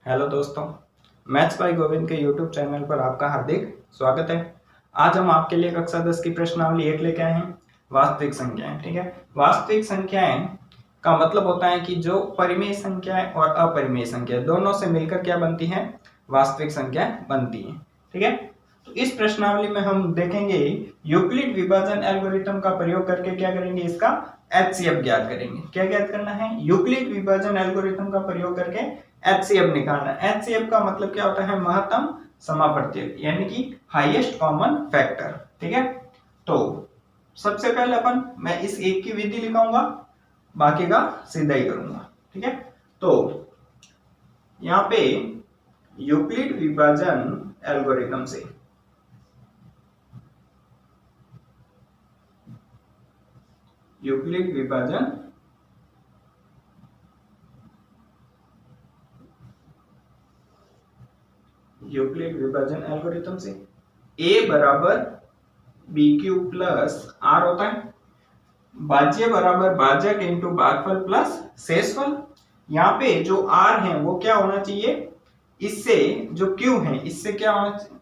Hello दोस्तों, maths by Govind के YouTube channel पर आपका हार्दिक स्वागत है। आज हम आपके लिए कक्षा 10 की प्रश्नावली 1 लेके आए हैं, वास्तविक संख्याएं। ठीक है, वास्तविक संख्याएं का मतलब होता है कि जो परिमेय संख्याएं और अपरिमेय संख्या दोनों से मिलकर क्या बनती है, वास्तविक संख्या बनती है। ठीक है, तो इस प्रश्नावली में हम देखेंगे यूक्लिड विभाजन एल्गोरिथम का प्रयोग करके क्या करेंगे, इसका एचसीएफ ज्ञात करेंगे। क्या ज्ञात करना है? यूक्लिड विभाजन एल्गोरिथम का प्रयोग करके एचसीएफ निकालना। एचसीएफ का मतलब क्या होता है? महत्तम समापवर्ती, यानी कि हाईएस्ट कॉमन फैक्टर। ठीक है, तो सबसे पहले मैं इस एक की विधि लिखाऊंगा, बाकी का सीधा ही करूंगा। ठीक है, तो यहां पे यूक्लिड विभाजन एल्गोरिथम से यूक्लिड विभाजन एल्गोरिथम से a बराबर बी क्यूब प्लस आर होता है, भाज्य बराबर भाजक इंटू भागफल प्लस शेषफल। यहाँ पे जो r है वो क्या होना चाहिए, इससे जो q है इससे क्या होना चाहिए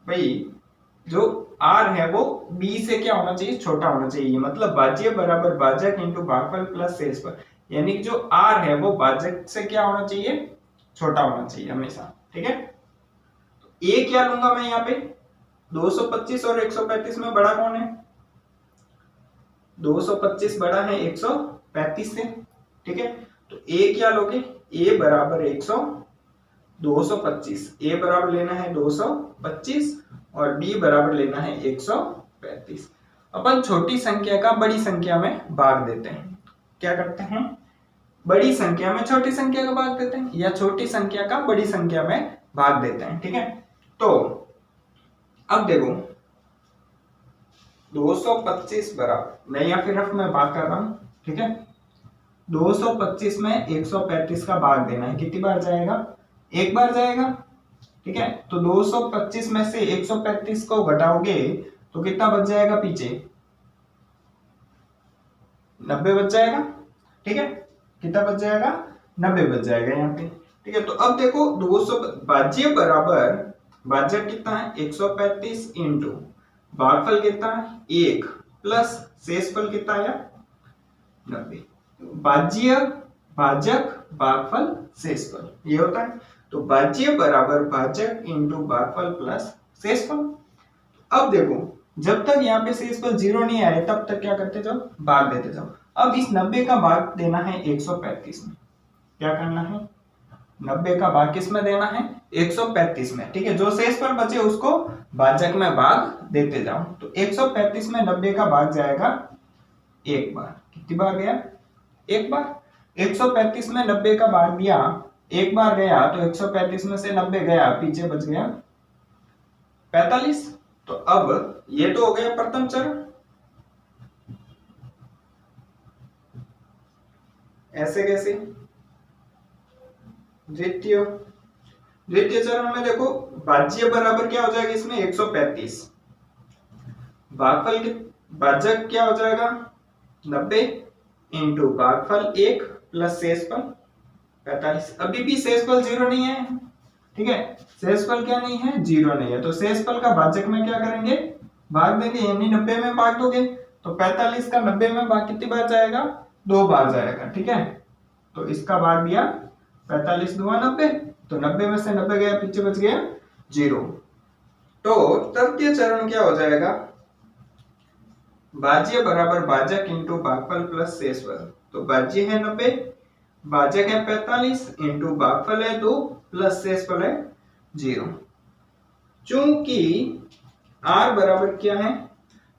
भाई, जो r है वो b से क्या होना चाहिए, छोटा होना चाहिए। मतलब भाज्य बराबर भाजक इंटू भागफल प्लस शेषफल, यानी कि जो r है वो भाजक से क्या होना चाहिए, छोटा होना चाहिए हमेशा। ठीक है, तो a क्या लूंगा मैं यहाँ पे, 225 और 135 में बड़ा कौन है? 225 बड़ा है 135 से। ठीक है, तो a क्या लोगे, a बराबर 225, a बराबर लेना है 225 और b बराबर लेना है 135। अपन छोटी संख्या का बड़ी संख्या में भाग देते हैं। क्या करते हैं? बड़ी संख्या में छोटी संख्या का भाग देते हैं, या छोटी संख्या का बड़ी संख्या में भाग देते हैं। ठीक है, तो अब देखो 225 बराबर, मैं या फिर रफ में भाग कर रहा हूं। ठीक है, 225 में 135 का भाग देना है, कितनी बार जाएगा? एक बार जाएगा। ठीक है, तो 225 में से 135 को घटाओगे तो कितना बच जाएगा पीछे? 90 बच जाएगा। ठीक है, कितना बच जाएगा? 90 बच जाएगा यहाँ पे। ठीक है, तो अब देखो 200 भाज्य बराबर, भाजक कितना है 135 इंटू भागफल कितना है 1 प्लस शेषफल कितना आया 90। भाज्य, भाजक, भागफल, शेषफल, ये होता है। तो भाज्य बराबर भाजक इंटू भागफल प्लस शेषफल। अब देखो जब तक यहाँ पे शेषफल 0 नहीं आए तब तक क्या करते जाओ, भाग देते जाओ। अब इस 90 का भाग देना है 135 में। क्या करना है? 90 का भाग किस में देना है? 135 में। ठीक है, जो शेषफल बचे उसको भाजक में भाग देते जाओ। तो 135 में 90 का भाग जाएगा एक बार। कितनी बार गया? एक बार। 135 में 90 का भाग दिया, एक बार गया, तो 135 में से 90 गया, पीछे बच गया 45। तो अब ये तो हो गया प्रथम चरण। ऐसे कैसे? द्वितीय चरण में देखो भाज्य बराबर क्या हो जाएगा इसमें 135, भागफल के भाजक क्या हो जाएगा 90 इंटू भागफल 1 प्लस शेषफल 45। अभी भी शेषफल 0 नहीं है। ठीक है, शेषफल क्या नहीं है? 0 नहीं है। तो शेषफल का भाजक में क्या करेंगे, भाग देंगे, यानी 90 में भाग दोगे तो 45 का 90 में भाग कितनी बार जाएगा? 2 बार जाएगा। ठीक है, तो इसका भाग दिया 45 दुआ 90, तो 90 में से 90 गया, पीछे बच गया 0। तो तृतीय चरण क्या हो जाएगा, भाज्य बराबर भाजक इंटू भागफल प्लस शेषफल। तो भाज्य है 90, भाजक है 45 इंटू भागफल है 2 प्लस शेषफल है 0। चूंकि r बराबर क्या है?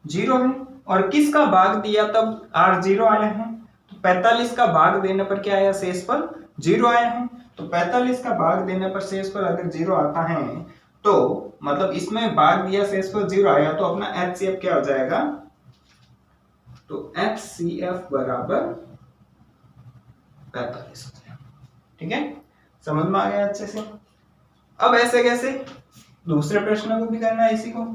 0 है, और किसका भाग दिया तब r 0 आया है? तो 45 का भाग देने पर क्या आया? शेषफल 0 आया है। तो 45 का भाग देने पर शेषफल अगर 0 आता है तो मतलब इसमें भाग दिया, शेषफल 0 आया, तो अपना एचसीएफ क्या हो जाएगा? तो एचसीएफ बराबर 45 हो जाएगा। ठीक है, समझ में आ गया अच्छे से? अब ऐसे कैसे? दूसरे प्रश्न को भी करना है इसी को।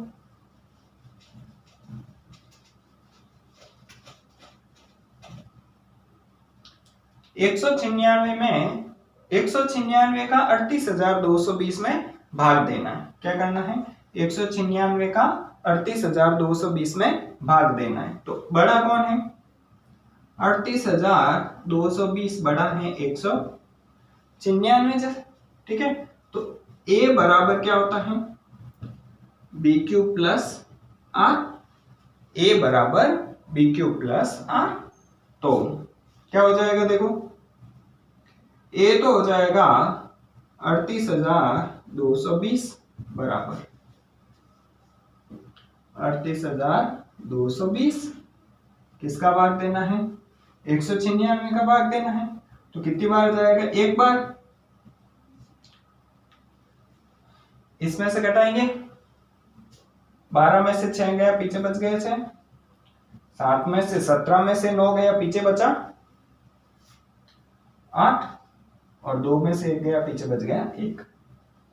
196 में 196 का 38,220 में भाग देना है। क्या करना है? 196 का 38,220 में भाग देना है। तो बड़ा कौन है? 38,220 बड़ा है 196 से। ठीक है, तो a बराबर क्या होता है? B Q plus R. a बराबर बी क्यू प्लस आर। तो क्या हो जाएगा? देखो a तो हो जाएगा 38,220 बराबर 38,220 किसका भाग देना है? 196 का भाग देना है। तो कितनी बार जाएगा? एक बार। इसमें से घटाएंगे, 12 में से 6 गया, पीछे बच गए 6। 7 में से 17 में से 9 गया, पीछे बचा 8। और 2 में से 1 गया, पीछे बच गया 1।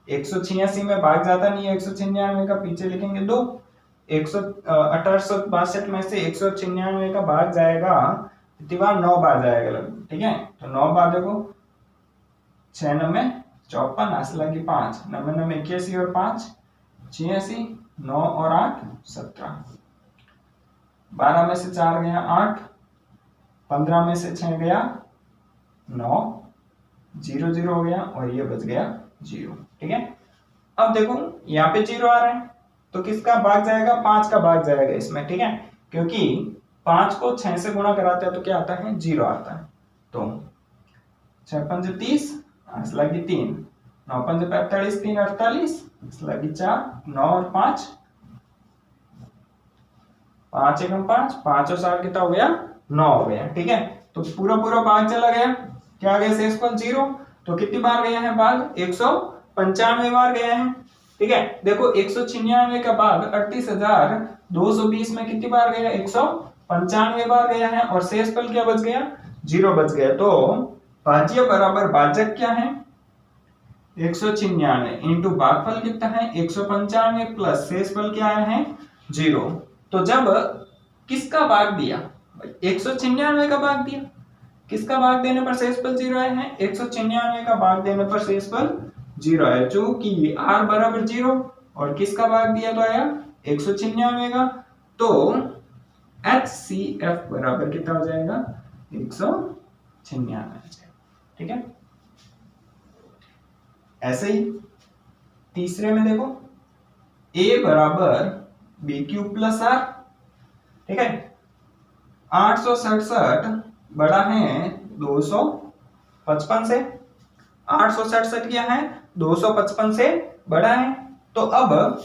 186 में भाग जाता नहीं है 196 का, पीछे लिखेंगे 2। 1862 में से 196 का भाग जाएगा कितनी बार? 9 बार जाएगा लगभग। ठीक है, तो 9 बार देखो, 6 9 54, असला की 5, 9 9 81 और 5 86, 9 और 8 17। 12 में से 4 गया 8, 15 में से 6 गया 9, 0 0 हो गया और ये बच गया 0। ठीक है, अब देखो यहाँ पे 0 आ रहा है, तो किसका भाग जाएगा? 5 का भाग जाएगा इसमें। ठीक है, क्योंकि 5 को 6 से गुणा कराते हैं तो क्या आता है? 0 आता है। तो 6 5 30, असला की 3, 9 5 45, 3 48, असला की 4, 9 और 5, 5 1 5, 5 और 7 कितना हो गया? 9 हो गया। ठीक है, तो पूरा पूरा भाग चला गया। क्या आ गया? शेषफल 0। तो कितनी बार गया है भाग? 195 बार गया है। ठीक है, देखो 196 का भाग 38,220 में कितनी बार गया? 195 बार गया है। और शेषफल क्या बच गया? 0 बच गया। तो भाज्य बराबर भाजक क्या है? 196 इंटू भागफल कितना है? 195 प्लस शेषफल क्या आया है? 0। तो जब किसका भाग दिया? 196 का भाग दिया। किसका भाग देने पर शेषफल 0 आया है? 196 का भाग देने पर शेषफल 0 है, चूंकि r बराबर 0 और किसका भाग दिया तो आया 196 का। तो HCF बराबर कितना हो जाएगा? 196। ठीक है, ऐसे ही तीसरे में देखो a बराबर बी क्यू प्लस आर। ठीक है, 867 बड़ा है 255 से। 867 क्या है? 255 से बड़ा है। तो अब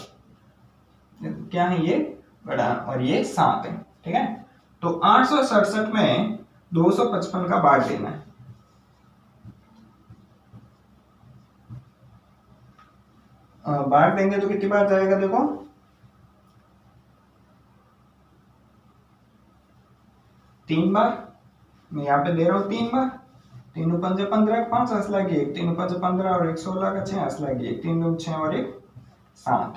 क्या है? ये बड़ा और ये 7 है। ठीक है, तो 867 में 255 का भाग देना है। भाग देंगे तो कितनी बार जाएगा? देखो 3 बार। मैं यहाँ पे दे रहा हूँ 3 बार। 3 5 15, 5 असला की 1, 3 5 15 और 1 16 का 6 असला की 1, 3 2 6 और 1 7।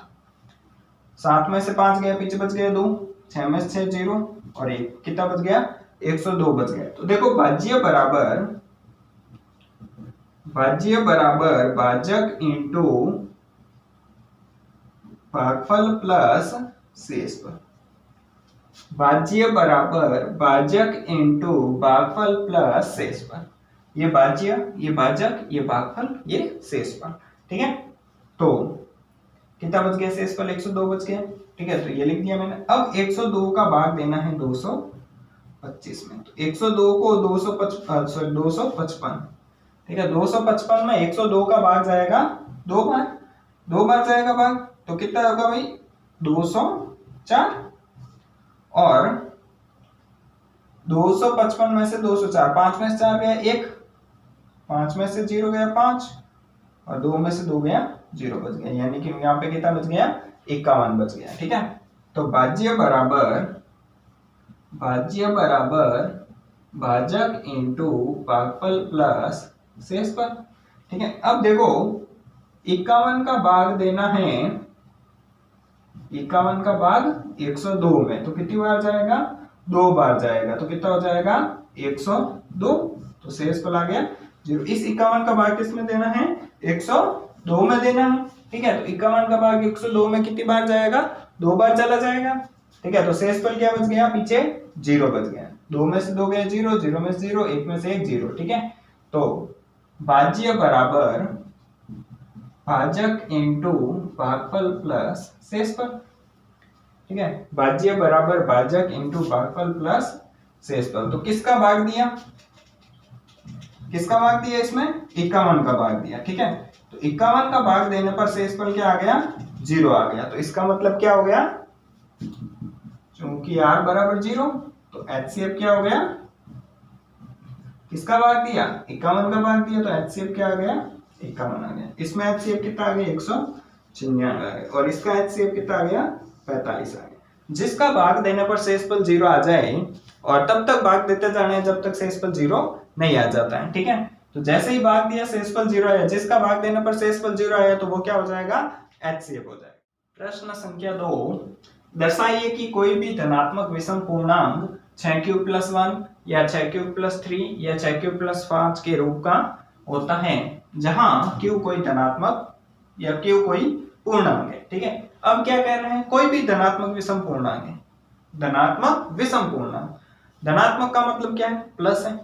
7 में से 5 गया, पीछे बच गया 2, 6 में से 6 0 और 1 कितना बच गया? 102 बच गया। तो देखो भाज्य बराबर भाजक इंटू भागफल प्लस शेषफल। भाज्य बराबर भाजक इंटू भागफल प्लस शेषफल। ये भाज्य, ये भाजक, ये भागफल, ये शेषफल। ठीक है, तो कितना बच गया? शेषफल 102 बच गया। ठीक है, तो ये लिख दिया मैंने। अब 102 का भाग देना है 225 में। तो 102 को 255, ठीक है, 255 में 102 का भाग जाएगा 2 बार। 2 बार जाएगा भाग, तो कितना होगा भाई? 204। और 255 में से 204, 5 में से 4 गया 1, 5 में से 0 गया 5 और 2 में से 2 गया 0 बच गया, यानी कि यहाँ पे कितना बच गया? 51 बच गया। ठीक है, तो भाज्य बराबर भाजक इंटू भागफल प्लस शेषफल। ठीक है, अब देखो 51 का भाग देना है, 51 का भाग 102 में, तो कितनी बार जाएगा? 2 बार जाएगा। तो कितना हो जाएगा? 102। तो शेषफल आ गया 0। इस 51 का भाग किसमें देना है? 102 में देना है। ठीक है, तो 51 का भाग 102 में कितनी बार जाएगा? 2 बार चला जाएगा। ठीक है, तो शेषफल क्या बच गया? पीछे 0 बच गया। 2 में से 2 गया 0, 0 में से 0, 1 में से 1 0। ठीक है, तो भाज्य बराबर भाजक इंटू भागफल प्लस शेषफल। ठीक है, भाज्य बराबर भाजक इंटू भागफल प्लस शेषफल। तो किसका भाग दिया? किसका भाग दिया इसमें? 51 का भाग दिया। ठीक है, तो 51 का भाग देने पर शेषफल क्या आ गया? 0 आ गया। तो इसका मतलब क्या हो गया? चूंकि r बराबर 0, तो HCF क्या हो गया? किसका भाग दिया? 51 का भाग दिया, तो HCF क्या आ गया? 51 आ गया। इसमें HCF कितना आ गया? 196 आ गया। और इसका HCF कितना आ गया? 45 आ गया। जिसका भाग देने पर शेषफल 0 आ जाए और तब तक भाग देते जाना है जब तक शेषफल 0 नहीं आ जाता है। ठीक है, तो जैसे ही भाग दिया शेषफल 0 आया, जिसका भाग देने पर शेषफल 0 आया तो वो क्या हो जाएगा? HCF हो जाएगा। प्रश्न संख्या 2, दर्शाइए कि कोई भी धनात्मक विषम पूर्णांक 6q+1 या 6q+3 या 6q+5 के रूप का होता है जहां q कोई धनात्मक या q कोई पूर्णांक है। ठीक है, अब क्या कह रहे हैं? कोई भी धनात्मक विषम पूर्णांक है। धनात्मक विषम पूर्णांक, धनात्मक का मतलब क्या है? प्लस है।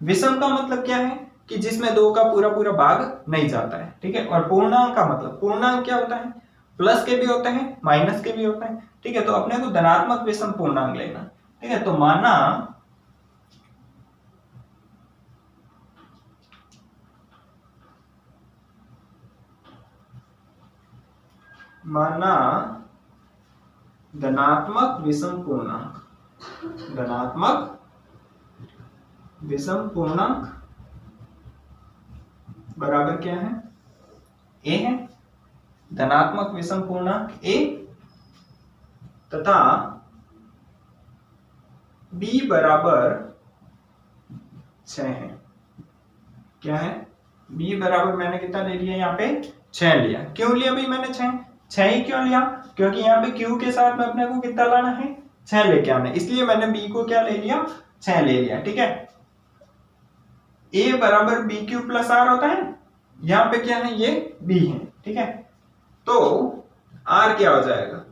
विषम का मतलब क्या है? कि जिसमें 2 का पूरा पूरा भाग नहीं जाता है। ठीक है, और पूर्णांक का मतलब, पूर्णांक क्या होता है? प्लस के भी होते हैं, माइनस के भी होते हैं। ठीक है, तो अपने को धनात्मक विषम पूर्णांक लेना। ठीक है, तो माना धनात्मक विषम पूर्णांक, धनात्मक विषम पूर्णांक बराबर क्या है? a है। धनात्मक विषम पूर्णांक a तथा b बराबर 6 है। क्या है? b बराबर मैंने कितना ले लिया? यहाँ पे 6 लिया। क्यों लिया भाई मैंने 6 ही क्यों लिया? क्योंकि यहाँ पे q के साथ में अपने को कितना लाना है? 6 लेके आना है, इसलिए मैंने b को क्या ले लिया? 6 ले लिया। ठीक है, a बराबर bq+r होता है। यहाँ पे क्या है? ये b है। ठीक है, तो r क्या हो जाएगा?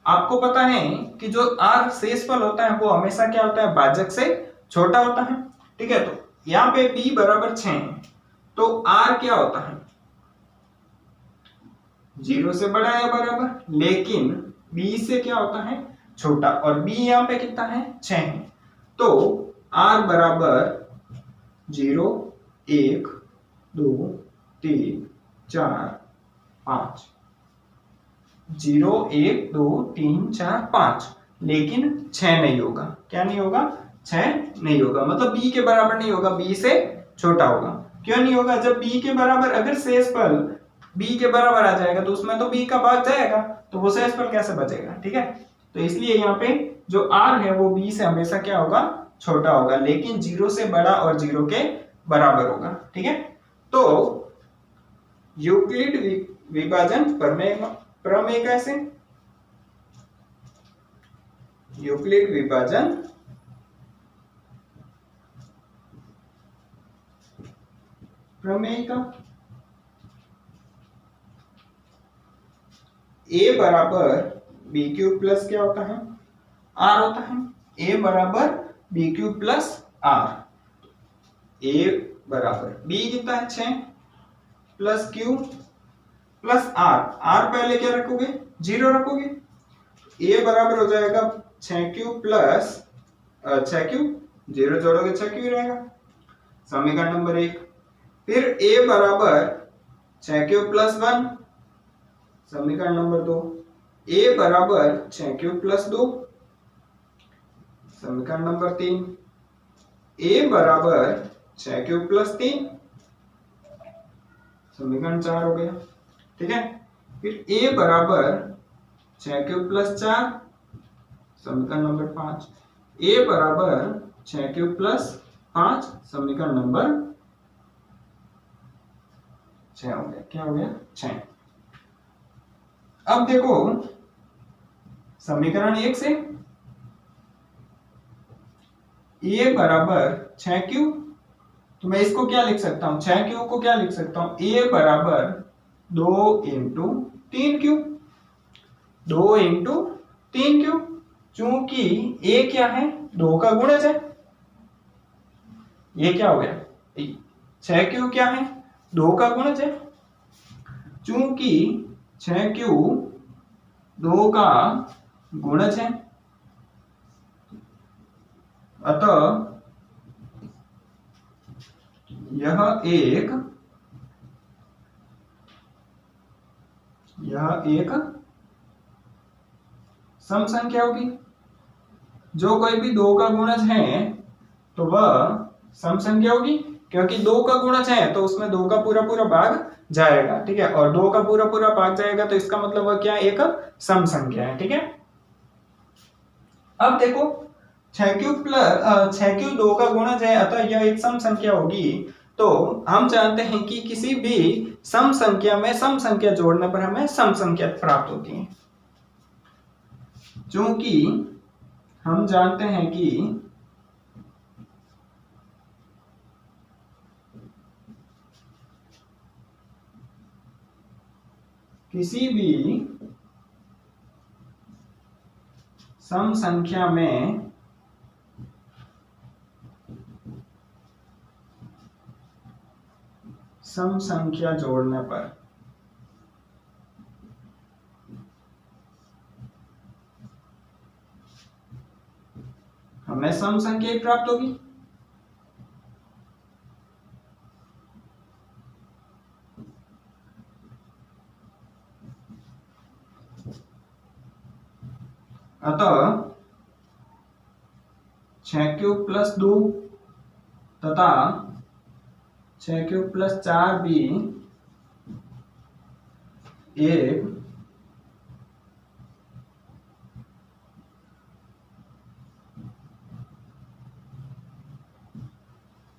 आपको पता है कि जो r शेषफल होता है वो हमेशा क्या होता है? भाजक से छोटा होता है। ठीक है, तो यहाँ पे b बराबर 6 है, तो r क्या होता है? 0 से बड़ा या बराबर, लेकिन b से क्या होता है? छोटा। और b यहाँ पे कितना है? 6 है, तो r बराबर 0, 1, 2, 3, 4, 5। 0, 1, 2, 3, 4, 5, लेकिन 6 नहीं होगा। क्या नहीं होगा? 6 नहीं होगा, मतलब b के बराबर नहीं होगा, b से छोटा होगा। क्यों नहीं होगा? जब b के बराबर, अगर शेषफल b के बराबर आ जाएगा तो उसमें तो b का भाग जाएगा, तो वो शेषफल कैसे बचेगा? ठीक है, तो इसलिए यहाँ पे जो r है वो b से हमेशा क्या होगा? छोटा होगा, लेकिन 0 से बड़ा और 0 के बराबर होगा। ठीक है, तो यूक्लिड विभाजन प्रमेय कैसे? यूक्लिड विभाजन प्रमेय का a बराबर बी क्यूब प्लस क्या होता है? r होता है। a बराबर B cube plus r, a बराबर b कितना है? 6 plus q plus r, r पहले क्या रखोगे? 0 रखोगे। a बराबर हो जाएगा 6q प्लस 6q, 0 जोड़ोगे 6q ही रहेगा, समीकरण नंबर 1। फिर a बराबर 6q प्लस 1, समीकरण नंबर 2। a बराबर 6q प्लस 2, समीकरण नंबर 3। a बराबर 6q प्लस 3, समीकरण 4 हो गया। ठीक है, फिर a बराबर 6q प्लस 4, समीकरण नंबर 5। a बराबर 6q प्लस 5, समीकरण नंबर 6 हो गया। क्या हो गया? 6। अब देखो समीकरण 1 से a बराबर 6q तो मैं इसको क्या लिख सकता हूँ, 6Q को क्या लिख सकता हूँ, A बराबर 2 इंटू 3Q, 2 इंटू 3Q, चूंकि A क्या है, 2 का गुणज है। ये क्या हो गया, 6Q क्या है, 2 का गुणज है। चूंकि 6Q 2 का गुणज है, अतः यह एक सम संख्या होगी। जो कोई भी 2 का गुणज है तो वह सम संख्या होगी, क्योंकि 2 का गुणज है तो उसमें 2 का पूरा पूरा भाग जाएगा, ठीक है, और 2 का पूरा पूरा भाग जाएगा तो इसका मतलब वह क्या है, एक सम संख्या है, ठीक है। अब देखो 6Q 2 का गुणज है, अतः यह एक सम संख्या होगी। तो हम जानते हैं कि किसी भी सम संख्या में सम संख्या जोड़ने पर हमें सम संख्या प्राप्त होती है। क्योंकि हम जानते हैं कि किसी भी सम संख्या में सम संख्या जोड़ने पर हमें सम संख्या ही प्राप्त होगी। अतः 6Q प्लस 2 तथा 6Q प्लस 4 भी एक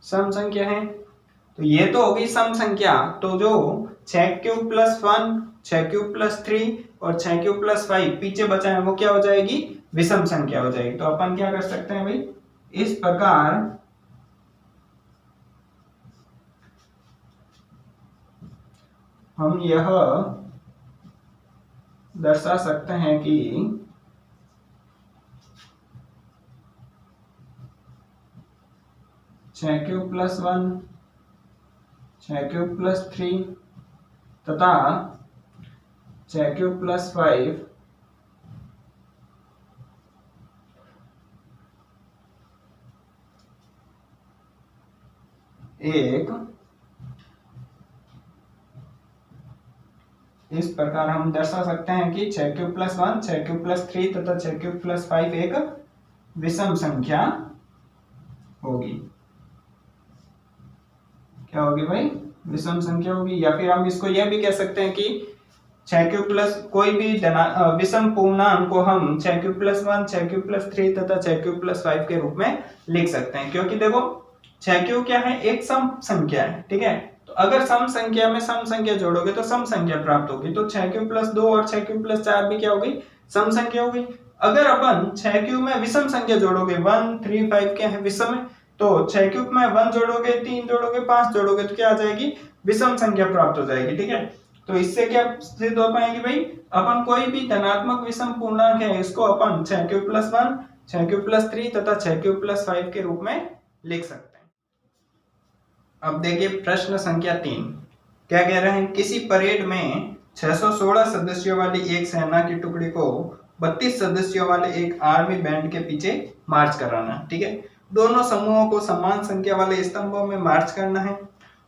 सम संख्या है। तो ये तो होगी सम संख्या। तो जो 6Q प्लस 1, 6Q प्लस 3 और 6Q प्लस 5 पीछे बचा है वो क्या हो जाएगी, विषम संख्या हो जाएगी। तो अपन क्या कर सकते हैं भाई, इस प्रकार हम यह दर्शा सकते हैं कि 6Q प्लस 1, 6Q प्लस 3 तथा 6Q प्लस 5 एक, इस प्रकार हम दर्शा सकते हैं कि 6Q प्लस 1, 6Q प्लस 3 तथा 6Q प्लस 5 एक विषम संख्या होगी। क्या होगी भाई, विषम संख्या होगी। या फिर हम इसको यह भी कह सकते हैं कि 6Q प्लस कोई भी विषम पूर्णांक को हम 6Q प्लस 1, 6Q प्लस 3 तथा 6Q प्लस 5 के रूप में लिख सकते हैं, क्योंकि देखो 6Q क्या है, एक सम संख्या है, ठीक है। तो अगर सम संख्या में सम संख्या जोड़ोगे तो सम संख्या प्राप्त होगी। तो 6Q प्लस 2 और 6Q प्लस 4 भी क्या होगी, सम संख्या होगी। अगर अपन 6Q में विषम संख्या जोड़ोगे, 1, 3, 5 क्या है, विषम है, तो 6Q में 1 जोड़ोगे, 3 जोड़ोगे, 5 जोड़ोगे तो क्या आ जाएगी, विषम संख्या प्राप्त हो जाएगी, ठीक है। तो इससे क्या सिद्ध हो पाएगी भाई, अपन कोई भी धनात्मक विषम पूर्णांक है इसको अपन 6Q प्लस 1, 6Q प्लस 3 तथा 6Q प्लस 5 के रूप में लिख सकते हैं। अब देखिए प्रश्न संख्या 3 क्या कह रहे हैं, किसी परेड में 616 सदस्यों वाली एक सेना की टुकड़ी को 32 सदस्यों वाले एक आर्मी बैंड के पीछे मार्च कराना, ठीक है। दोनों समूहों को समान संख्या वाले स्तंभों में मार्च करना है।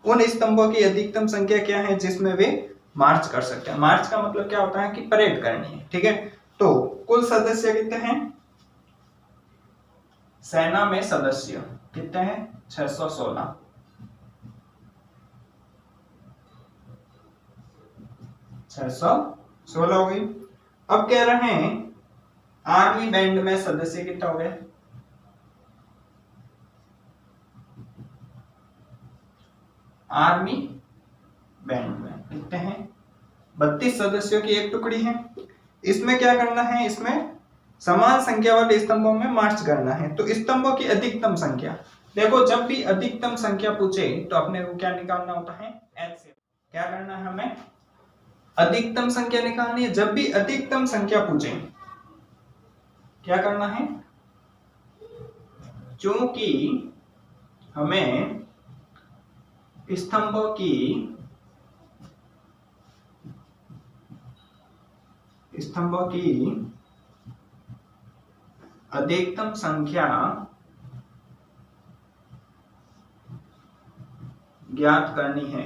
उन स्तंभों की अधिकतम संख्या क्या है जिसमें वे मार्च कर सकते हैं। मार्च का मतलब क्या होता है कि परेड करनी है, ठीक है। तो कुल सदस्य कितने हैं, सेना में सदस्य कितने हैं, 616, 616 हो गई। अब कह रहे हैं आर्मी बैंड में सदस्य कितना हो गए, आर्मी बैंड में कितने हैं, 32 सदस्यों की एक टुकड़ी है। इसमें क्या करना है, इसमें समान संख्या वाले स्तंभों में मार्च करना है। तो स्तंभों की अधिकतम संख्या, देखो जब भी अधिकतम संख्या पूछे तो अपने को क्या निकालना होता है, एचसीएफ। क्या करना है हमें, अधिकतम संख्या निकालनी है। जब भी अधिकतम संख्या पूछे क्या करना है, क्योंकि हमें स्तंभों की अधिकतम संख्या ज्ञात करनी है।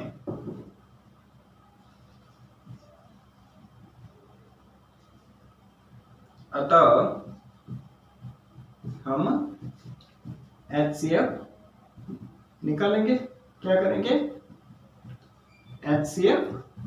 अतः हम HCF निकालेंगे। क्या करेंगे, HCF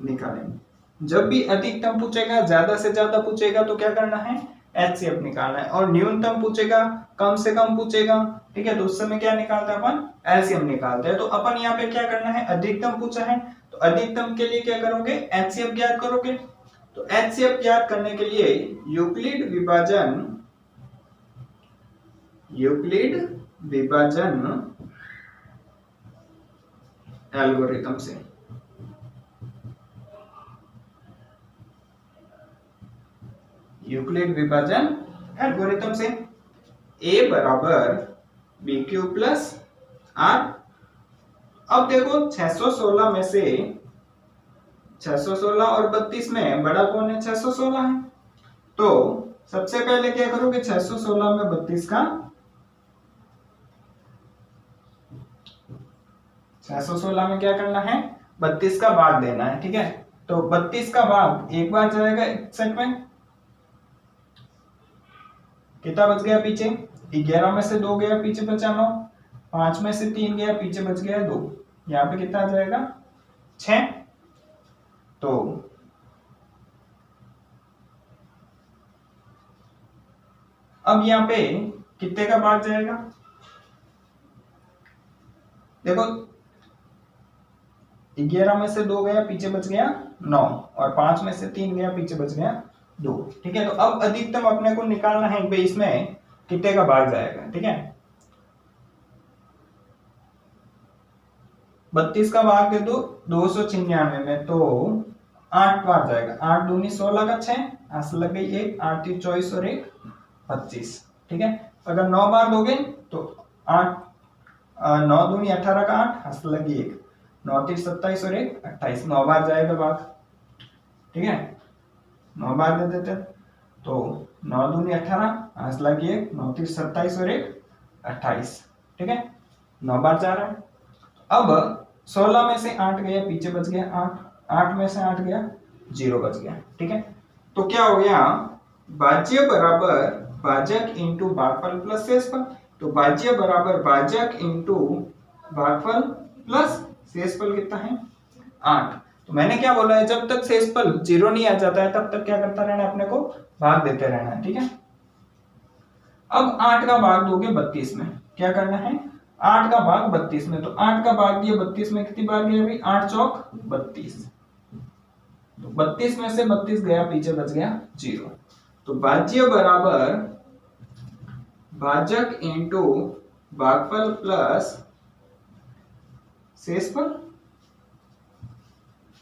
निकालेंगे। जब भी अधिकतम पूछेगा, ज्यादा से ज्यादा पूछेगा तो क्या करना है, HCF निकालना है। और न्यूनतम पूछेगा, कम से कम पूछेगा, ठीक है, तो उस समय क्या निकालते हैं अपन, LCM निकालते हैं। तो अपन यहाँ पे क्या करना है, अधिकतम पूछा है तो अधिकतम के लिए क्या करोगे, HCF ज्ञात करोगे। तो HCF ज्ञात करने के लिए यूक्लिड विभाजन एल्गोरिथम से A बराबर BQ प्लस R। अब देखो 616 में से 616 और 32 में बड़ा कौन है, 616 है। तो सबसे पहले क्या करोगे, 616 में 32 का 616 में क्या करना है, 32 का भाग देना है, ठीक है। तो 32 का भाग एक बार जाएगा एक सेट में, कितना बच गया पीछे, 11 में से 2 गया पीछे बचा 9, 5 में से 3 गया पीछे बच गया 2, यहाँ पे कितना आ जाएगा 6। तो अब यहाँ पे कितने का भाग जाएगा, देखो 11 में से 2 गया पीछे बच गया 9, और 5 में से 3 गया पीछे बच गया 2, ठीक है। तो अब अधिकतम अपने को निकालना है भाई, इसमें कितने का भाग जाएगा, ठीक है। 32 का भाग दे दो 296 में, तो 8 बार जाएगा, 8 दूनी 16 का 6, आंसर लग गई 1, 8 3 24 और 1 25, ठीक है। अगर 9 बार दोगे तो 8 9 दूनी 18 का 8, आंसर लगी 1, 9 3 27 और 1 28, 9 बार जाएगा भाग, ठीक है। 9 बार दे देते, तो 9 दूनी 18, आंसर लगी 1, 9 3 27 और 1 28, ठीक है, 9 बार जा रहा है। अब 16 में से 8 गया पीछे बच गया 8, 8 में से 8 गया 0 बच गया, ठीक है। तो क्या हो गया, भाज्य बराबर भाजक इंटू भागफल प्लस शेषफल। तो भाज्य बराबर भाजक इंटू भागफल प्लस शेषफल कितना है 8। तो मैंने क्या बोला है, जब तक शेषफल 0 नहीं आ जाता है तब तक क्या करता रहना है, अपने को भाग देते रहना है, ठीक है। अब 8 का भाग दोगे 32 में, क्या करना है, 8 का भाग 32 में, तो 8 का भाग दिया 32 में, कितनी बार गया भाई, 8 चौक 32, तो 32 में से 32 गया पीछे बच गया 0। तो भाज्य बराबर भाजक इंटू भागफल प्लस शेषफल,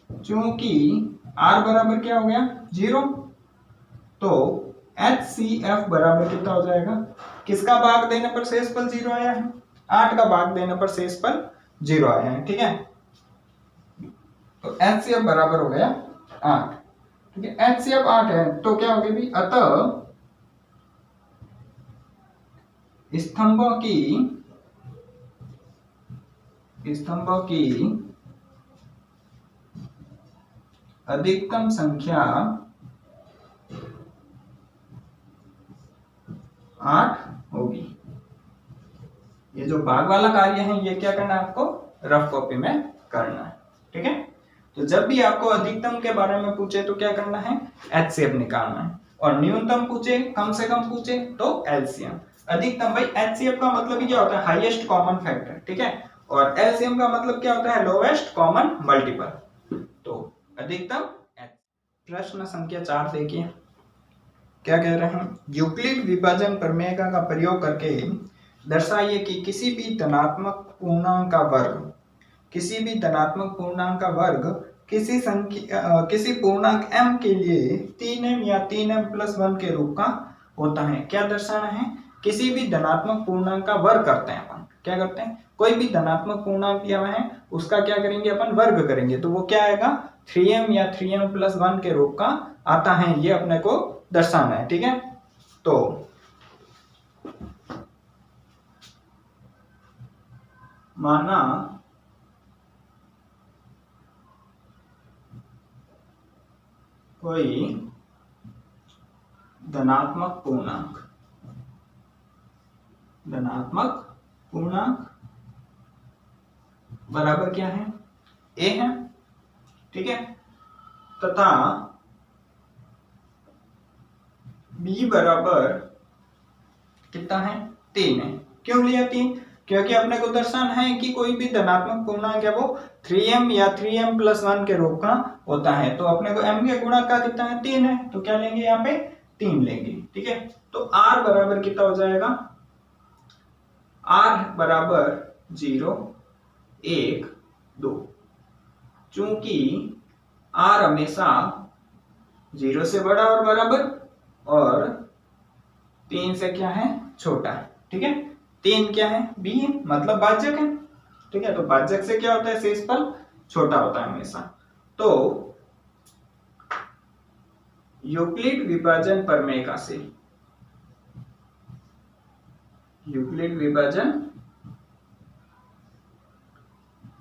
चूंकि r बराबर क्या हो गया 0, तो HCF बराबर कितना हो जाएगा, किसका भाग देने पर शेषफल 0 आया है, 8 का भाग देने पर शेषफल 0 आया है, ठीक है। तो HCF बराबर हो गया 8, ठीक है। HCF 8 है तो क्या हो गया भी, अतः स्तंभों की अधिकतम संख्या 8 होगी। ये जो भाग वाला कार्य है ये क्या करना है आपको, रफ कॉपी में करना है, ठीक है। तो जब भी आपको अधिकतम के बारे में पूछे तो क्या करना है, HCF निकालना है, और न्यूनतम पूछे, कम से कम पूछे तो LCM। अधिकतम भाई HCF का मतलब क्या होता है, हाईएस्ट कॉमन फैक्टर, ठीक है, और LCM का मतलब क्या होता है, लोवेस्ट कॉमन मल्टीपल। तो अधिकतम। प्रश्न संख्या 4 देखिए, क्या कह रहे हैं, यूक्लिड विभाजन प्रमेय का प्रयोग करके दर्शाइए कि किसी भी धनात्मक पूर्णांक का वर्ग, किसी भी धनात्मक पूर्णांक का वर्ग किसी संख्या किसी पूर्णांक m के लिए 3m या 3m+1 के रूप का होता है। क्या दर्शाना है? किसी भी धनात्मक पूर्णांक का वर्ग करते हैं अपन। क्या करते हैं? कोई भी धनात्मक पूर्णांक दिया हुआ है उसका क्या करेंगे अपन? वर्ग करेंगे। तो वो क्या आएगा? 3m या 3m+1 के रूप का आता है। ये अपने को दर्शाना है। ठीक है, तो माना कोई धनात्मक पूर्णांक बराबर क्या है? a है। ठीक है, तथा b बराबर कितना है? 3 है। क्यों लिया 3? क्योंकि अपने को दर्शाना है कि कोई भी धनात्मक पूर्णांक है वो 3m या 3m+1 के रूप का होता है। तो अपने को m के गुणक का कितना है? 3 है। तो क्या लेंगे यहाँ पे? 3 लेंगे। ठीक है, तो r बराबर कितना हो जाएगा? r बराबर 0, 1, 2। चूंकि r हमेशा 0 से बड़ा और बराबर और 3 से क्या है? छोटा। ठीक है, 3 क्या है? b है, मतलब भाजक है। ठीक है, तो भाजक से क्या होता है? शेषफल छोटा होता है हमेशा। तो यूक्लिड विभाजन प्रमेय का से यूक्लिड विभाजन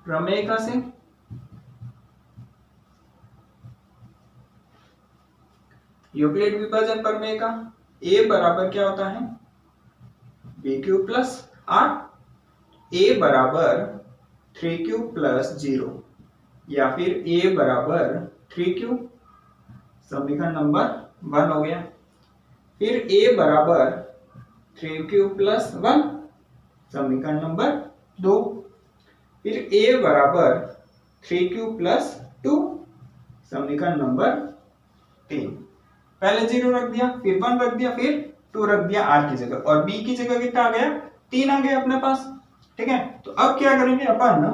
प्रमेय का से यूक्लिड विभाजन प्रमेय का a बराबर क्या होता है? b³ प्लस 8, a बराबर 3³ प्लस 0 या फिर a बराबर 3³ समीकरण नंबर 1 हो गया। फिर a बराबर 3³ प्लस 1 समीकरण नंबर 2। फिर a बराबर 3³ प्लस 2 समीकरण नंबर 3। पहले 0 रख दिया, फिर 1 रख दिया, फिर 2 रख दिया r की जगह, और b की जगह कितना आ गया? 3 आ गया अपने पास। ठीक है, तो अब क्या करेंगे अपन?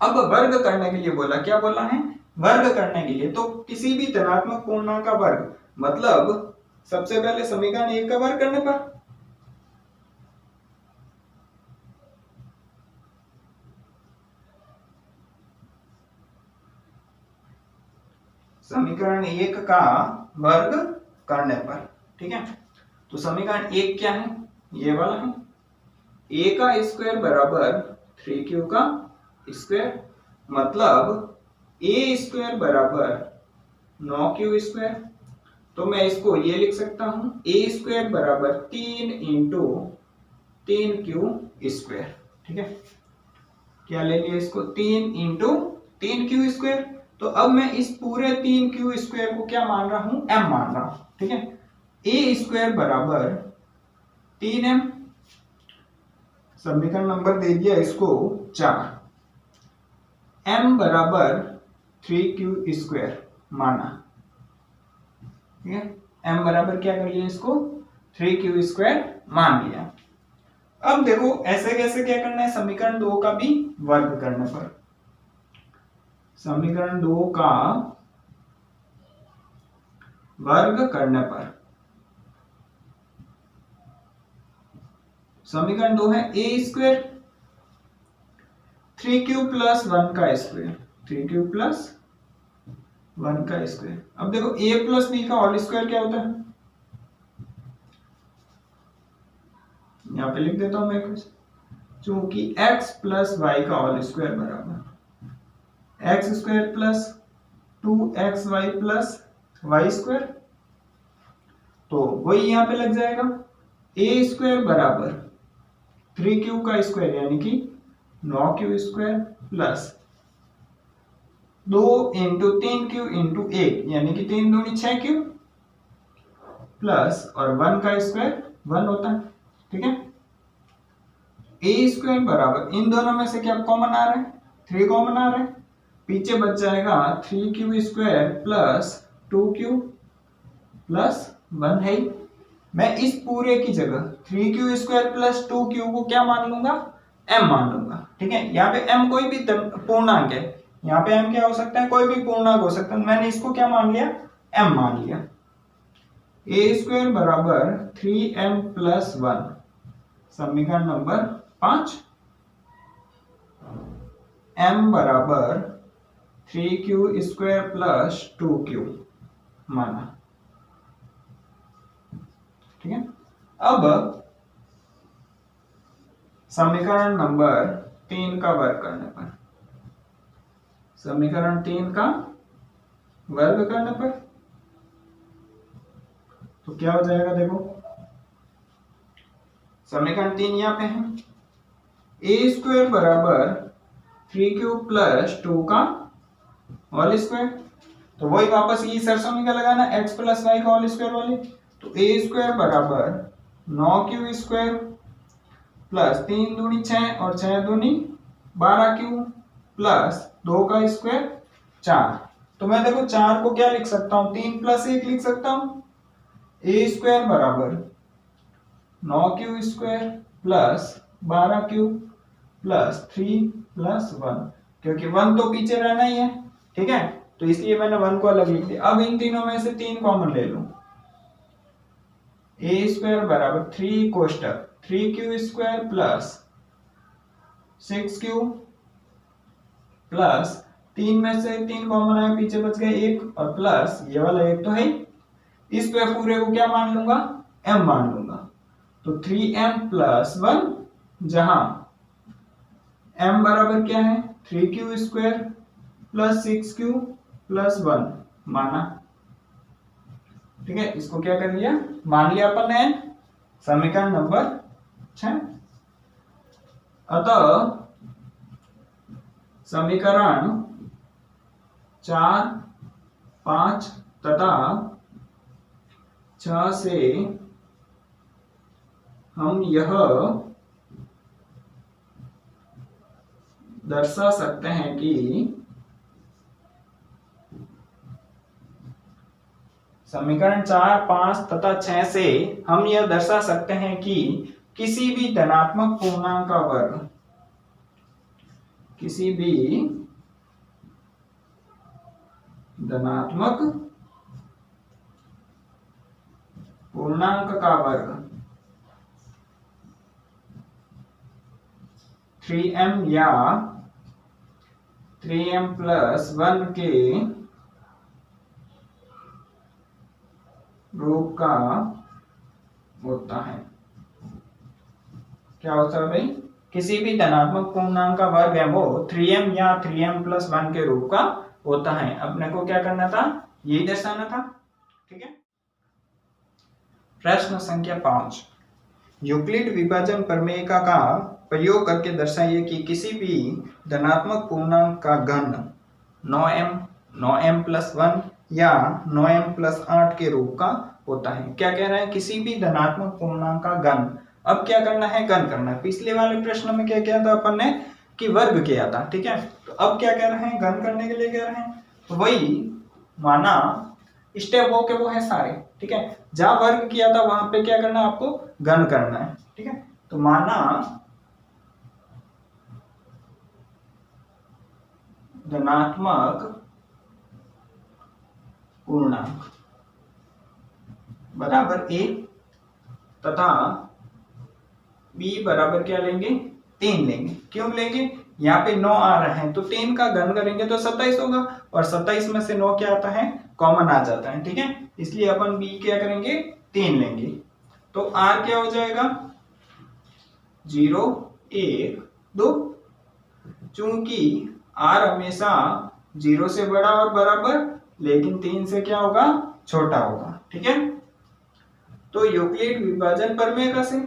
अब वर्ग करने के लिए बोला। क्या बोला है? वर्ग करने के लिए। तो किसी भी धनात्मक पूर्णांक का वर्ग, मतलब सबसे पहले समीकरण 1 का वर्ग करने पर समीकरण 1 का वर्ग करने पर। ठीक है, तो समीकरण 1 क्या है? ये वाला है। a का स्क्वायर बराबर 3q का स्क्वायर, मतलब a स्क्वायर बराबर 9q स्क्वायर। तो मैं इसको ये लिख सकता हूं, a स्क्वायर बराबर 3 इंटू 3q स्क्वायर। ठीक है, क्या ले लिया इसको? 3 इंटू 3q स्क्वायर। तो अब मैं इस पूरे 3q स्क्वायर को क्या मान रहा हूं? m मान रहा हूं। ठीक है, a स्क्वायर बराबर 3m, समीकरण नंबर दे दिया इसको 4, m बराबर 3q स्क्वायर माना। ठीक है, m बराबर क्या कर लिया इसको? 3q स्क्वायर मान लिया। अब देखो ऐसे कैसे क्या करना है? समीकरण 2 का भी वर्ग करने पर, समीकरण 2 का वर्ग करने पर समीकरण 2 है a स्क्वायर 3q प्लस 1 का स्क्वायर, 3q प्लस 1 का स्क्वायर। अब देखो a प्लस b का होल स्क्वायर क्या होता है? यहां पे लिख देता हूं मैं कुछ, चूंकि x प्लस y का होल स्क्वायर बराबर x square plus 2xy plus y square, तो वही यहां पे लग जाएगा। a स्क्वायर बराबर 3q का स्क्वायर यानी कि 9q square plus 2 into 3q into 1 यानी कि 3 दूनी 6q प्लस और 1 का स्क्वायर 1 होता है। ठीक है, a स्क्वायर बराबर इन दोनों में से क्या कॉमन आ रहा है? 3 कॉमन आ रहा है, पीछे बच जाएगा 3q square plus 2q plus 1 है। मैं इस पूरे की जगह 3q² प्लस 2q को क्या मान लूंगा, m मान लूंगा। ठीक है, यहाँ पे m कोई भी पूर्णांक है, यहाँ पे m क्या हो सकता है, कोई भी पूर्णांक हो सकता है, मैंने इसको क्या मान लिया, m मान लिया। a² बराबर 3m प्लस 1, समीकरण नंबर 5। m बराबर 3q² प्लस 2q माना। ठीक है, अब समीकरण नंबर 3 का वर्ग करने पर, समीकरण 3 का वर्ग करने पर तो क्या हो जाएगा, देखो समीकरण 3 यहाँ पे है, a² बराबर 3q प्लस 2 का होल स्क्वायर, तो वही वापस ये सरसों का लगाना, x प्लस वाई का होल स्क्वायर वाले, तो a² बराबर 9q² प्लस 3 दूनी 6 और 6 दूनी 12q प्लस 2 का स्क्वायर 4। तो मैं देखो 4 को क्या लिख सकता हूँ, 3 प्लस 1 लिख सकता हूँ, a² बराबर 9q² plus 12q plus 3 plus 1, क्योंकि 1 तो पीछे रहना ही है। ठीक है, तो इसलिए मैंने 1 को अलग लिख दिया। अब इन तीनों में से 3 कॉमन ले लूं, a² बराबर 3 कोष्टक 3q² प्लस 6q प्लस 3 में से 3 कॉमन आया, पीछे बच गए 1 और प्लस ये वाला 1 तो है, इस पे पूरे को क्या मान लूंगा, m मान लूंगा। तो 3m प्लस 1, जहां m बराबर क्या है 3q² प्लस 6q प्लस 1 माना। ठीक है, इसको क्या कर लिया, मान लिया अपन ने, समीकरण नंबर 6। अतः समीकरण 4, 5 तथा 6 से हम यह दर्शा सकते हैं कि समीकरण 4, 5 तथा 6 से हम यह दर्शा सकते हैं कि किसी भी धनात्मक पूर्णांक का वर्ग, किसी भी धनात्मक पूर्णांक का वर्ग 3m या 3m प्लस 1 के रूप का होता है। क्या होता है भाई, किसी भी धनात्मक पूर्णांक का वर्ग है वो 3m या 3m प्लस 1 के रूप का होता है। अपने को क्या करना था, यही दर्शाना था। ठीक है, प्रश्न संख्या 5, यूक्लिड विभाजन प्रमेयिका का प्रयोग करके दर्शाइए कि किसी भी धनात्मक पूर्णांक का घन 9m, 9m प्लस 1 या 9m प्लस 8 के रूप का होता है। क्या कह रहा है, किसी भी धनात्मक पूर्णांक का घन। अब क्या करना है, घन करना है। पिछले वाले प्रश्न में क्या किया था अपन ने, कि वर्ग किया था। ठीक है, तो अब क्या कह रहे हैं, घन करने के लिए कह रहे हैं, तो वही माना स्टेप वो के वो है सारे। ठीक है, जहां वर्ग किया था वहां पे क्या करना है, आपको घन करना है। ठीक है, तो माना धनात्मक पूर्णांक बराबर a तथा b बराबर क्या लेंगे, 3 लेंगे। क्यों लेंगे, यहाँ पे 9 आ रहे हैं तो 3 का घन करेंगे तो 27 होगा, और 27 में से 9 क्या आता है, कॉमन आ जाता है। ठीक है, इसलिए अपन b क्या करेंगे, 3 लेंगे। तो r क्या हो जाएगा, 0, 1, 2। चूंकि r हमेशा 0 से बड़ा और बराबर, लेकिन 3 से क्या होगा, छोटा होगा। ठीक है, तो यूक्लिड विभाजन प्रमेय से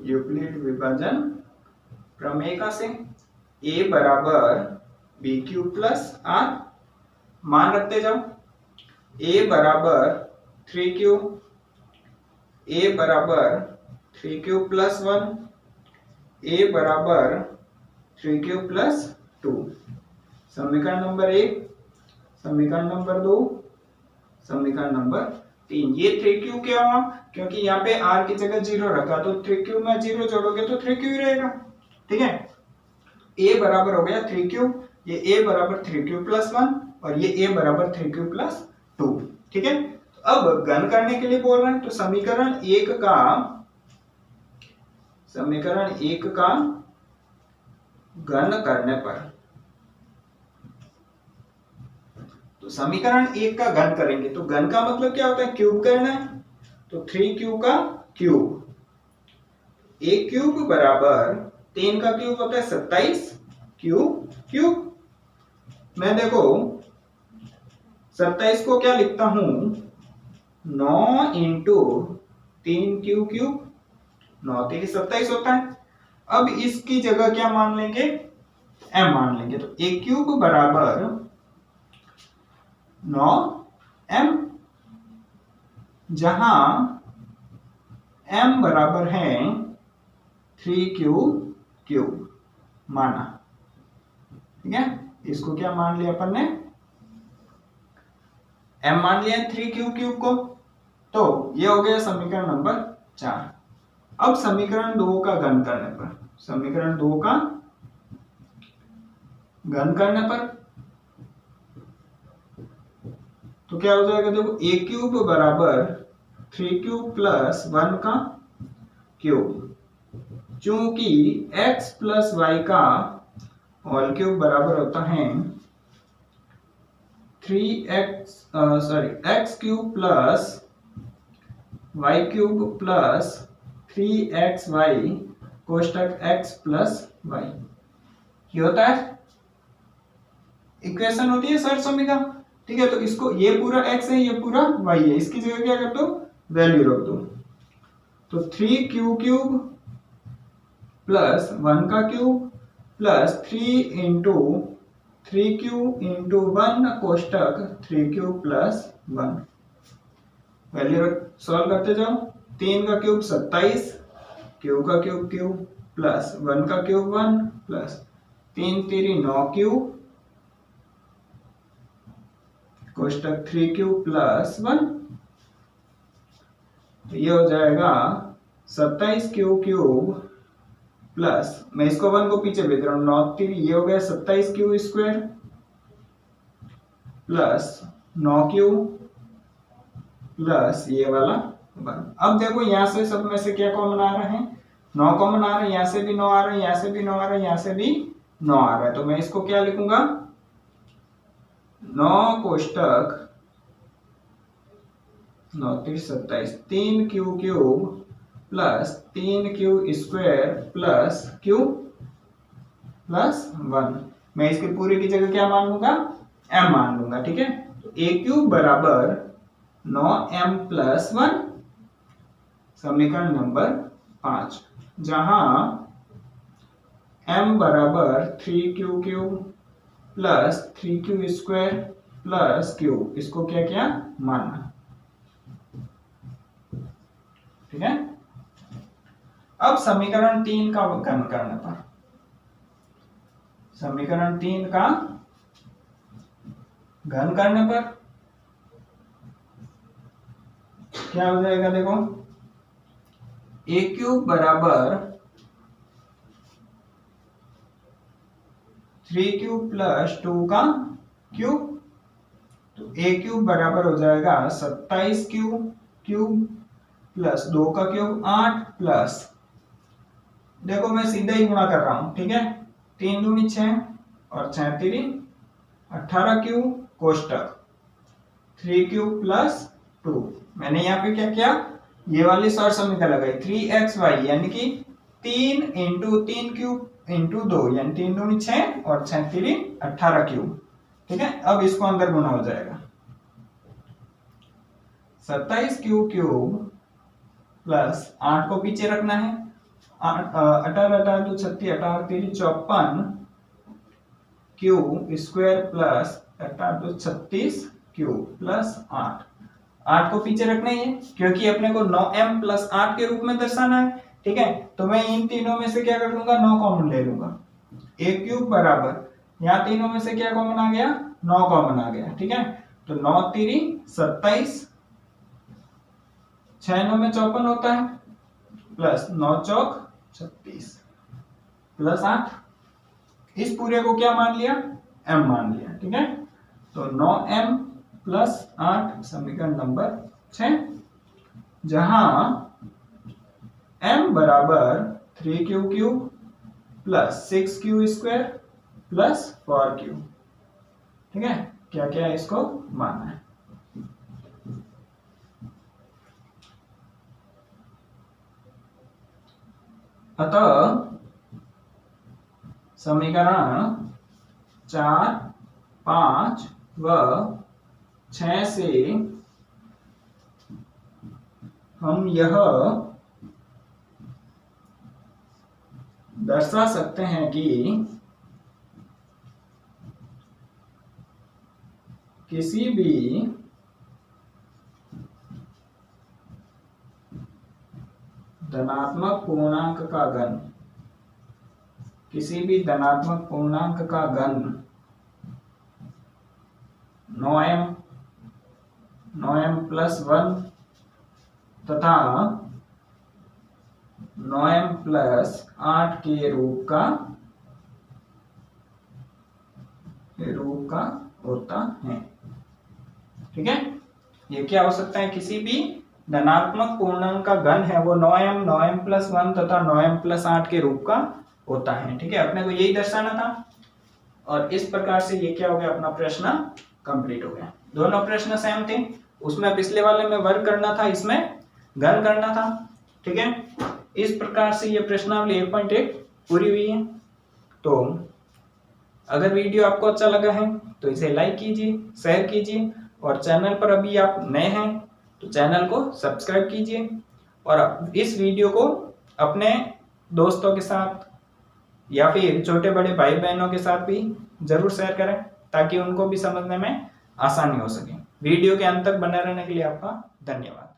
यूक्लिड विभाजन प्रमेय से a बराबर बी क्यू प्लस आर, मान रखते जाओ। a बराबर 3q, a बराबर 3q प्लस 1 a बराबर 3q प्लस 2। समीकरण नंबर 1, समीकरण नंबर 2, समीकरण नंबर 3। ये 3q क्या हुआ, क्योंकि यहाँ पे r की जगह 0 रखा तो 3q में 0 जोड़ोगे तो 3q ही रहेगा। ठीक है, a बराबर हो गया 3q, ये a बराबर 3q प्लस 1 और ये a बराबर 3q प्लस 2। ठीक है, तो अब घन करने के लिए बोल रहे हैं, तो समीकरण 1 का घन करने पर, तो समीकरण 1 का घन करेंगे तो घन का मतलब क्या होता है, क्यूब करना है। तो 3q का क्यूब, a क्यूब बराबर 3 का क्यूब होता है 27 क्यूब क्यूब। मैं देखो 27 को क्या लिखता हूं, 9 इंटू 3 क्यू क्यूब, 9 3 27 होता है। अब इसकी जगह क्या मान लेंगे, m मान लेंगे। तो a क्यूब बराबर 9m, जहां m बराबर है 3q क्यूब माना। ठीक है, इसको क्या मान लिया अपन ने, m मान लिया 3q क्यूब को। तो ये हो गया समीकरण नंबर 4। अब समीकरण 2 का घन करने पर, समीकरण 2 का घन करने पर तो क्या हो जाएगा, देखो a क्यूब बराबर 3q प्लस 1 का क्यूब, चूंकि x प्लस वाई का होल क्यूब बराबर होता है 3x cube plus Y cube plus 3xy कोष्टक x प्लस वाई। ये होता है इक्वेशन, होती है सर समीका। ठीक है, तो इसको, ये पूरा x है, ये पूरा y है, इसकी जगह क्या कर दो, वैल्यू रख दो। तो 3q क्यूब प्लस 1 का cube plus 3 into 3q into 1 कोष्टक 3q प्लस 1। वैल्यू सॉल्व करते जाओ। 3 का क्यूब 27, क्यू का क्यूब क्यूब प्लस 1 का क्यूब 1 प्लस 3 3 9 क्यूब कोष्टक 3q प्लस 1। तो ये हो जाएगा 27q क्यूब प्लस, मैं इसको 1 को पीछे भेज रहा हूं, 9 3, ये हो गया 27q square plus 9q plus ये वाला 1। अब देखो यहां से सब में से क्या कॉमन आ रहा है, 9 कॉमन आ रहा है, यहां से भी 9 आ रहा है, यहां से भी 9 आ रहा है, यहां से भी 9 आ रहा है। तो मैं इसको क्या लिखूंगा, 9 कोष्टक 9 3 27, 3q cube plus 3q square plus q plus 1। मैं इसके पूरे की जगह क्या मान लूंगा, m मान लूंगा। ठीक है, तो a क्यूब बराबर 9m प्लस 1, समीकरण नंबर 5, जहां m बराबर 3q cube plus 3q square plus q, इसको क्या क्या मानना। ठीक है, अब समीकरण 3 का घन करने पर, समीकरण 3 का घन करने पर क्या हो जाएगा, देखो a क्यूब बराबर 3q प्लस 2 का क्यूब। तो a क्यूब बराबर हो जाएगा 27q क्यूब प्लस 2 का क्यूब 8 प्लस, देखो मैं सीधा ही गुणा कर रहा हूं। ठीक है, 3 दूनी 6 और 6 3 18 क्यूब कोष्टक 3q प्लस 2। मैंने यहाँ पे क्या किया, ये वाली शॉर्ट समीकरण लगाई 3xy, यानी कि 3 इंटू 3 क्यूब इंटू 2, यानी 3 दूनी 6 और 6 3 18 क्यूब। ठीक है, अब इसको अंदर गुना हो जाएगा, 27q क्यूब प्लस 8 को पीछे रखना है, 18 18 तो 36, 18 3 54 क्यूब स्क्वायर प्लस 18 तो 36 क्यूब प्लस 8 को पीछे रखना है, क्योंकि अपने को 9m प्लस 8 के रूप में दर्शाना है। ठीक है, तो मैं इन तीनों में से क्या कर लूंगा, 9 कॉमन ले लूंगा। a क्यूब बराबर, यहाँ तीनों में से क्या कॉमन आ गया, 9 कॉमन आ गया। ठीक है, तो 9 तिरी 27, 6 9 में 54 होता है, प्लस 9 चौक 36 प्लस 8, इस पूरे को क्या मान लिया, m मान लिया। ठीक है, तो 9m प्लस 8 समीकरण नंबर 6, जहां m बराबर 3q cube plus 6q square plus 4q। ठीक है, क्या क्या इसको मानना है। अतः समीकरण 4, 5 व 6 से हम यह दर्शा सकते हैं कि किसी भी धनात्मक पूर्णांक का घन, किसी भी धनात्मक पूर्णांक का घन 9m प्लस 1 तथा 9m प्लस 8 के रूप का होता है। ठीक है, ये क्या हो सकता है, किसी भी धनात्मक पूर्णांक का घन है वो 9m प्लस 1 तथा 9m प्लस 8 के रूप का होता है। ठीक है, अपने को यही दर्शाना था और इस प्रकार से ये क्या हो गया, अपना प्रश्न कंप्लीट हो गया। दोनों प्रश्न सेम थे, उसमें पिछले वाले में वर्ग करना था, इसमें घन करना था। ठीक है, इस प्रकार से ये प्रश्नावली 1.1 पूरी हुई है। तो अगर वीडियो आपको अच्छा लगा है तो इसे लाइक कीजिए, शेयर कीजिए, और चैनल पर अभी आप नए हैं तो चैनल को सब्सक्राइब कीजिए, और इस वीडियो को अपने दोस्तों के साथ या फिर छोटे बड़े भाई बहनों के साथ भी जरूर शेयर करें ताकि उनको भी समझने में आसानी हो सके। वीडियो के अंत तक बने रहने के लिए आपका धन्यवाद।